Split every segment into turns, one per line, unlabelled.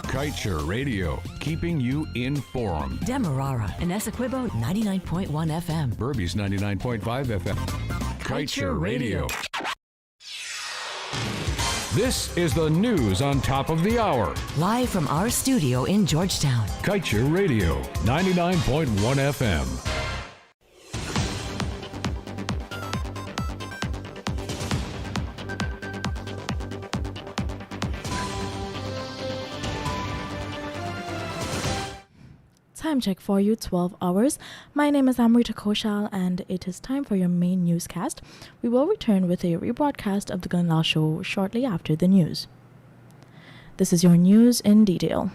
Kaieteur Radio, keeping you informed.
Demerara and Essequibo 99.1 FM.
Burby's 99.5 FM. Kaieteur Radio. This is the news on top of the hour.
Live from our studio in Georgetown.
Kaieteur Radio, 99.1 FM.
Time check for you, 12 hours. My name is Amrita Koshal, and it is time for your main newscast. We will return with a rebroadcast of the Gunlal Show shortly after the news. This is your news in detail.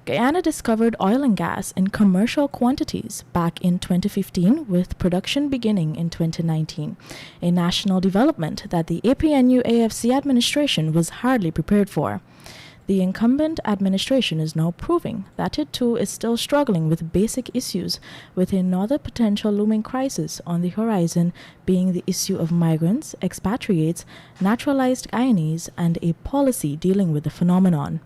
Guyana discovered oil and gas in commercial quantities back in 2015, with production beginning in 2019, a national development that the APNU-AFC administration was hardly prepared for. The incumbent administration is now proving that it too is still struggling with basic issues, with another potential looming crisis on the horizon being the issue of migrants, expatriates, naturalized Guyanese, and a policy dealing with the phenomenon.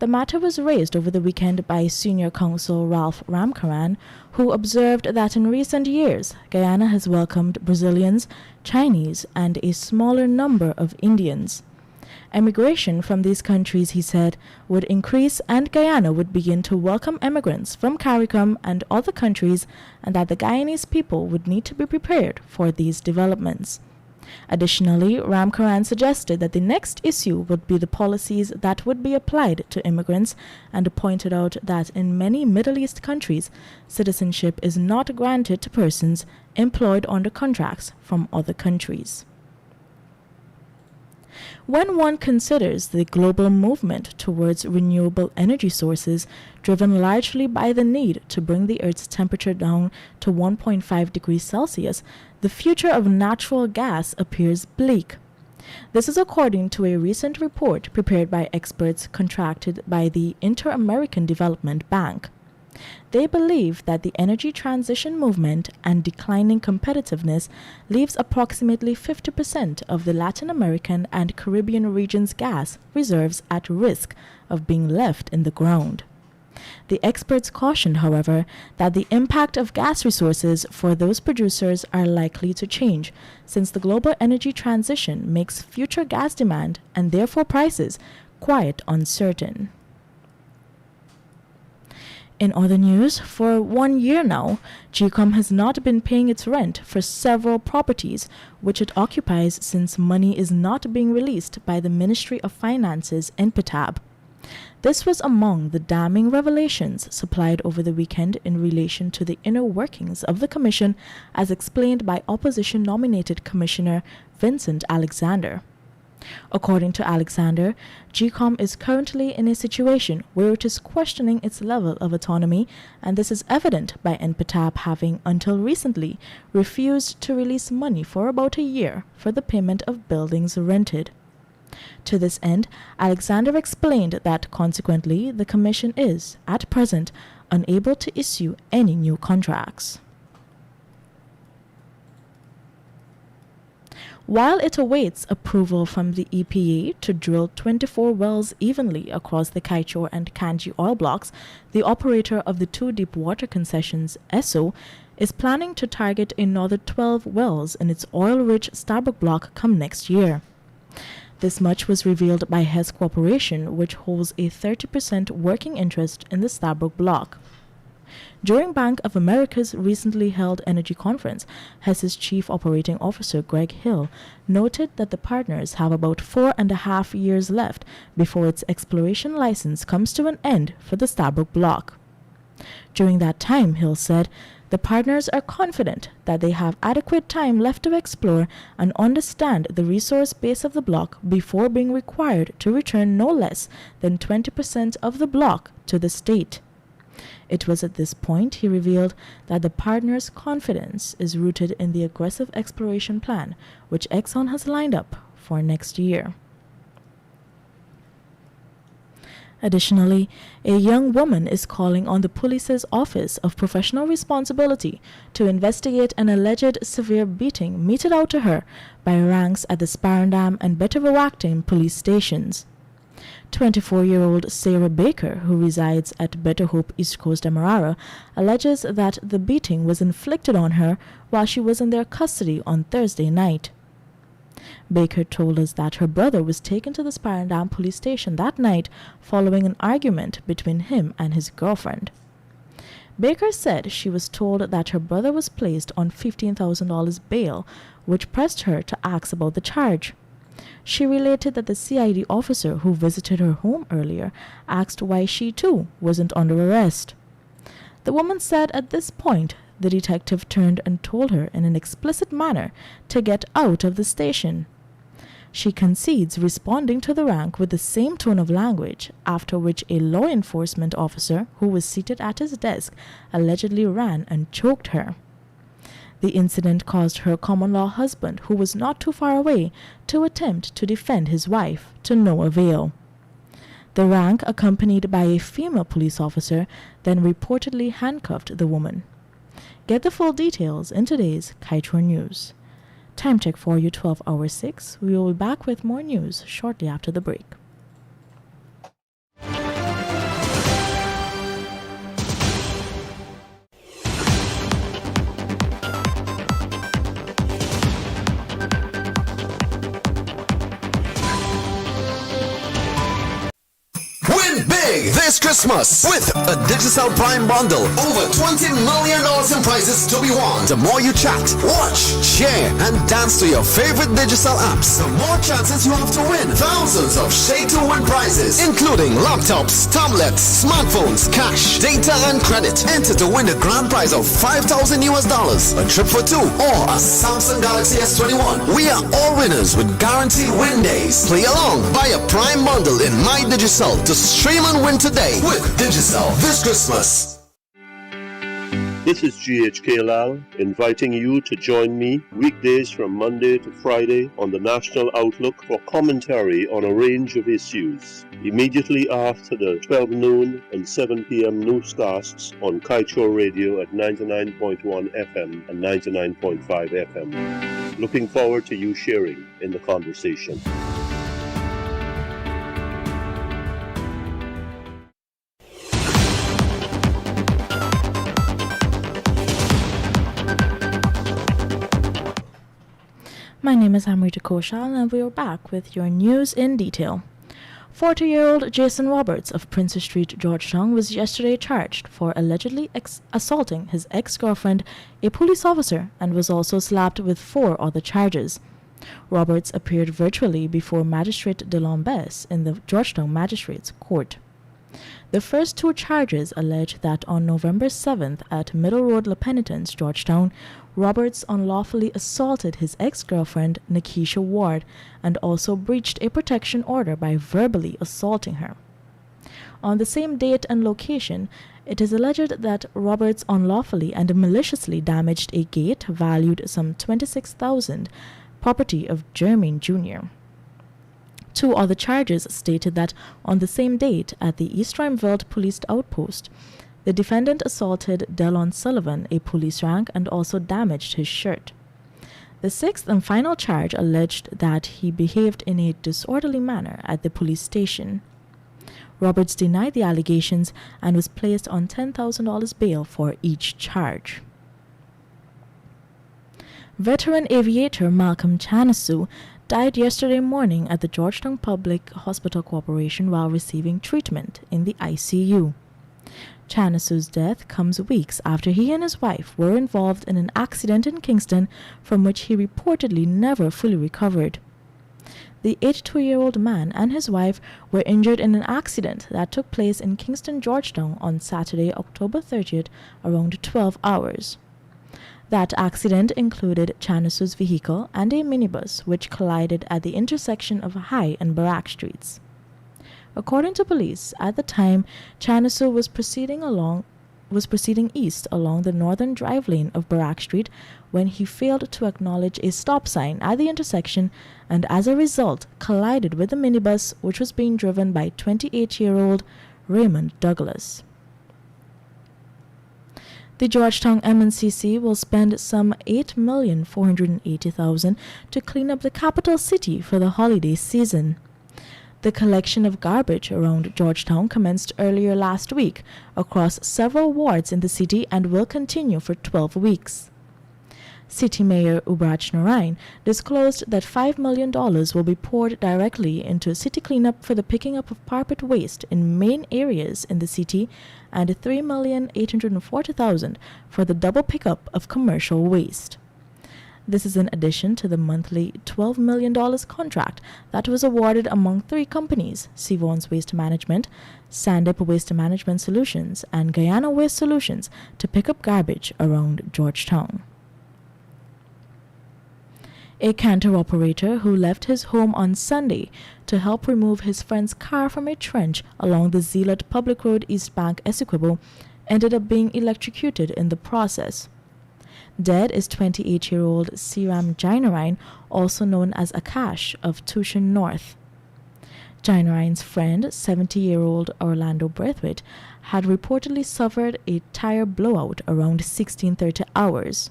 The matter was raised over the weekend by Senior Counsel Ralph Ramkaran, who observed that in recent years, Guyana has welcomed Brazilians, Chinese, and a smaller number of Indians. Emigration from these countries, he said, would increase, and Guyana would begin to welcome immigrants from CARICOM and other countries, and that the Guyanese people would need to be prepared for these developments. Additionally, Ramkaran suggested that the next issue would be the policies that would be applied to immigrants, and pointed out that in many Middle East countries, citizenship is not granted to persons employed under contracts from other countries. When one considers the global movement towards renewable energy sources, driven largely by the need to bring the Earth's temperature down to 1.5 degrees Celsius, the future of natural gas appears bleak. This is according to a recent report prepared by experts contracted by the Inter-American Development Bank. They believe that the energy transition movement and declining competitiveness leaves approximately 50% of the Latin American and Caribbean region's gas reserves at risk of being left in the ground. The experts cautioned, however, that the impact of gas resources for those producers are likely to change, since the global energy transition makes future gas demand, and therefore prices, quite uncertain. In other news, for 1 year now, GCOM has not been paying its rent for several properties which it occupies, since money is not being released by the Ministry of Finance's NPTAB. This was among the damning revelations supplied over the weekend in relation to the inner workings of the Commission, as explained by opposition-nominated Commissioner Vincent Alexander. According to Alexander, GCOM is currently in a situation where it is questioning its level of autonomy, and this is evident by NPTAB having, until recently, refused to release money for about a year for the payment of buildings rented. To this end, Alexander explained that consequently the Commission is, at present, unable to issue any new contracts. While it awaits approval from the EPA to drill 24 wells evenly across the Kaieteur and Kanji oil blocks, the operator of the two deepwater concessions, ESSO, is planning to target another 12 wells in its oil-rich Stabroek block come next year. This much was revealed by Hess Corporation, which holds a 30% working interest in the Stabroek block. During Bank of America's recently held energy conference, Hess's chief operating officer Greg Hill noted that the partners have about 4.5 years left before its exploration license comes to an end for the Stabroek block. During that time, Hill said, the partners are confident that they have adequate time left to explore and understand the resource base of the block before being required to return no less than 20% of the block to the state. It was at this point, he revealed, that the partners' confidence is rooted in the aggressive exploration plan which Exxon has lined up for next year. Additionally, a young woman is calling on the police's Office of Professional Responsibility to investigate an alleged severe beating meted out to her by ranks at the Sparendam and Betavawaktim police stations. 24-year-old Sarah Baker, who resides at Better Hope, East Coast, Demerara, alleges that the beating was inflicted on her while she was in their custody on Thursday night. Baker told us that her brother was taken to the Sparendam police station that night following an argument between him and his girlfriend. Baker said she was told that her brother was placed on $15,000 bail, which pressed her to ask about the charge. She related that the CID officer who visited her home earlier asked why she too wasn't under arrest. The woman said at this point the detective turned and told her in an explicit manner to get out of the station. She concedes responding to the rank with the same tone of language, after which a law enforcement officer who was seated at his desk allegedly ran and choked her. The incident caused her common-law husband, who was not too far away, to attempt to defend his wife, to no avail. The rank, accompanied by a female police officer, then reportedly handcuffed the woman. Get the full details in today's Kaieteur News. Time check for you, 12 hours 6. We will be back with more news shortly after the break.
Big this Christmas with a Digicel Prime bundle. Over $20 million in prizes to be won. The more you chat, watch, share, and dance to your favorite Digicel apps, the more chances you have to win thousands of shake-to-win prizes, including laptops, tablets, smartphones, cash, data, and credit. Enter to win the grand prize of $5,000 US, a trip for two, or a Samsung Galaxy S21. We are all winners with guaranteed win days. Play along. Buy a Prime bundle in My Digicel to stream and win today with Digicel this Christmas.
This is GHK Lal inviting you to join me weekdays from Monday to Friday on the National Outlook for commentary on a range of issues. Immediately after the 12 noon and 7 p.m. newscasts on Kaieteur Radio at 99.1 FM and 99.5 FM. Looking forward to you sharing in the conversation.
My name is Amrita Koshal, and we are back with your news in detail. 40-year-old Jason Roberts of Princess Street, Georgetown, was yesterday charged for allegedly assaulting his ex-girlfriend, a police officer, and was also slapped with 4 other charges. Roberts appeared virtually before Magistrate Delon Bess in the Georgetown Magistrates Court. The first 2 charges allege that on November 7th at Middle Road La Penitence, Georgetown, Roberts unlawfully assaulted his ex-girlfriend, Nikisha Ward, and also breached a protection order by verbally assaulting her. On the same date and location, it is alleged that Roberts unlawfully and maliciously damaged a gate valued some $26,000, property of Jermaine Jr. 2 other charges stated that on the same date at the East Rhymeveld Police Outpost, the defendant assaulted Delon Sullivan, a police rank, and also damaged his shirt. The 6th and final charge alleged that he behaved in a disorderly manner at the police station. Roberts denied the allegations and was placed on $10,000 bail for each charge. Veteran aviator Malcolm Chanasu died yesterday morning at the Georgetown Public Hospital Corporation while receiving treatment in the ICU. Chanasu's death comes weeks after he and his wife were involved in an accident in Kingston from which he reportedly never fully recovered. The 82-year-old man and his wife were injured in an accident that took place in Kingston, Georgetown on Saturday, October 30th, around 12 hours. That accident included Chanasu's vehicle and a minibus which collided at the intersection of High and Barak Streets. According to police, at the time, Chanasu was proceeding east along the northern drive lane of Barak Street when he failed to acknowledge a stop sign at the intersection and as a result collided with the minibus which was being driven by 28-year-old Raymond Douglas. The Georgetown MNCC will spend some $8,480,000 to clean up the capital city for the holiday season. The collection of garbage around Georgetown commenced earlier last week across several wards in the city and will continue for 12 weeks. City Mayor Ubraj Narain disclosed that $5 million will be poured directly into city cleanup for the picking up of carpet waste in main areas in the city and $3,840,000 for the double pickup of commercial waste. This is in addition to the monthly $12 million contract that was awarded among 3 companies, Sivon's Waste Management, Sandip Waste Management Solutions, and Guyana Waste Solutions, to pick up garbage around Georgetown. A canter operator who left his home on Sunday to help remove his friend's car from a trench along the Zeeland Public Road East Bank, Essequibo, ended up being electrocuted in the process. Dead is 28-year-old Siram Jainarine, also known as Akash, of Tushin North. Jainarine's friend, 70-year-old Orlando Braithwaite, had reportedly suffered a tire blowout around 16:30 hours.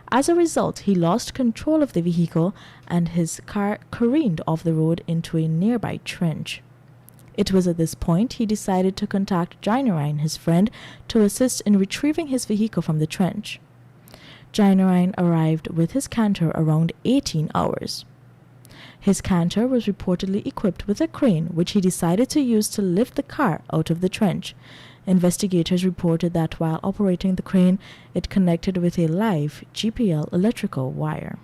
As a result, he lost control of the vehicle and his car careened off the road into a nearby trench. It was at this point he decided to contact Jainarine, his friend, to assist in retrieving his vehicle from the trench. Jainarine arrived with his canter around 18 hours. His canter was reportedly equipped with a crane, which he decided to use to lift the car out of the trench. Investigators reported that while operating the crane, it connected with a live GPL electrical wire.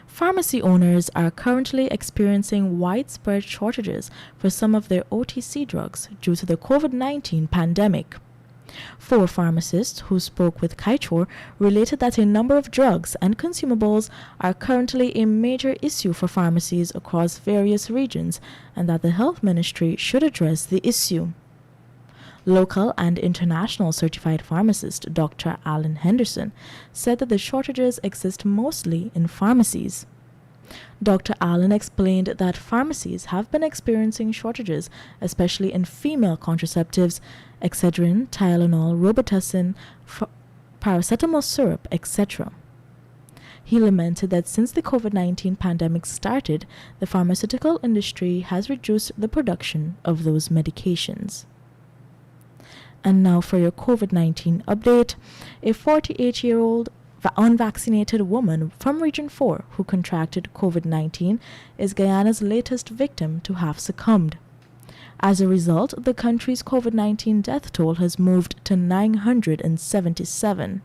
Pharmacy owners are currently experiencing widespread shortages for some of their OTC drugs due to the COVID-19 pandemic. 4 pharmacists who spoke with Kaieteur related that a number of drugs and consumables are currently a major issue for pharmacies across various regions and that the health ministry should address the issue. Local and international certified pharmacist Dr. Alan Henderson said that the shortages exist mostly in pharmacies. Dr. Allen explained that pharmacies have been experiencing shortages, especially in female contraceptives, Excedrin, Tylenol, Robitussin, paracetamol syrup, etc. He lamented that since the COVID-19 pandemic started, the pharmaceutical industry has reduced the production of those medications. And now for your COVID-19 update. A 48-year-old unvaccinated woman from Region 4 who contracted COVID-19 is Guyana's latest victim to have succumbed. As a result, the country's COVID-19 death toll has moved to 977.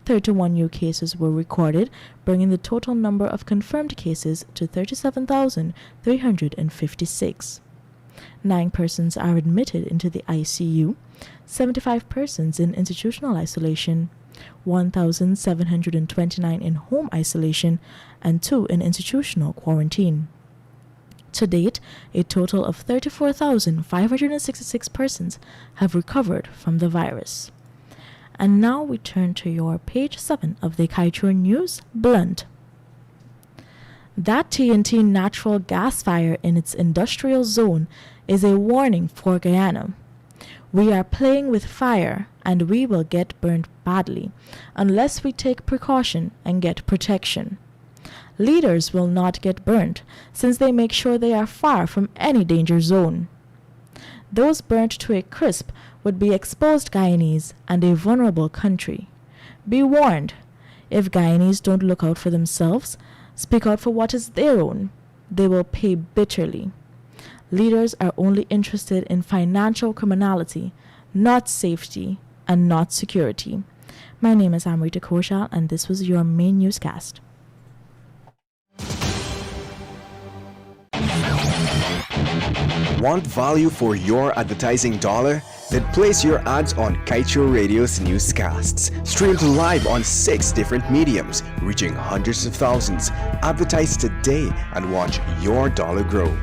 31 new cases were recorded, bringing the total number of confirmed cases to 37,356. 9 persons are admitted into the ICU, 75 persons in institutional isolation, 1,729 in home isolation, and 2 in institutional quarantine. To date, a total of 34,566 persons have recovered from the virus. And now we turn to your page 7 of the Kaieteur News Blunt. That TNT natural gas fire in its industrial zone is a warning for Guyana. We are playing with fire and we will get burned badly unless we take precaution and get protection. Leaders will not get burnt since they make sure they are far from any danger zone. Those burnt to a crisp would be exposed Guyanese and a vulnerable country. Be warned, if Guyanese don't look out for themselves, speak out for what is their own, they will pay bitterly. Leaders are only interested in financial criminality, not safety and not security. My name is Amrita Koshal, and this was your main newscast.
Want value for your advertising dollar? Then place your ads on Kaieteur Radio's newscasts. Streamed live on 6 different mediums, reaching hundreds of thousands. Advertise today and watch your dollar grow.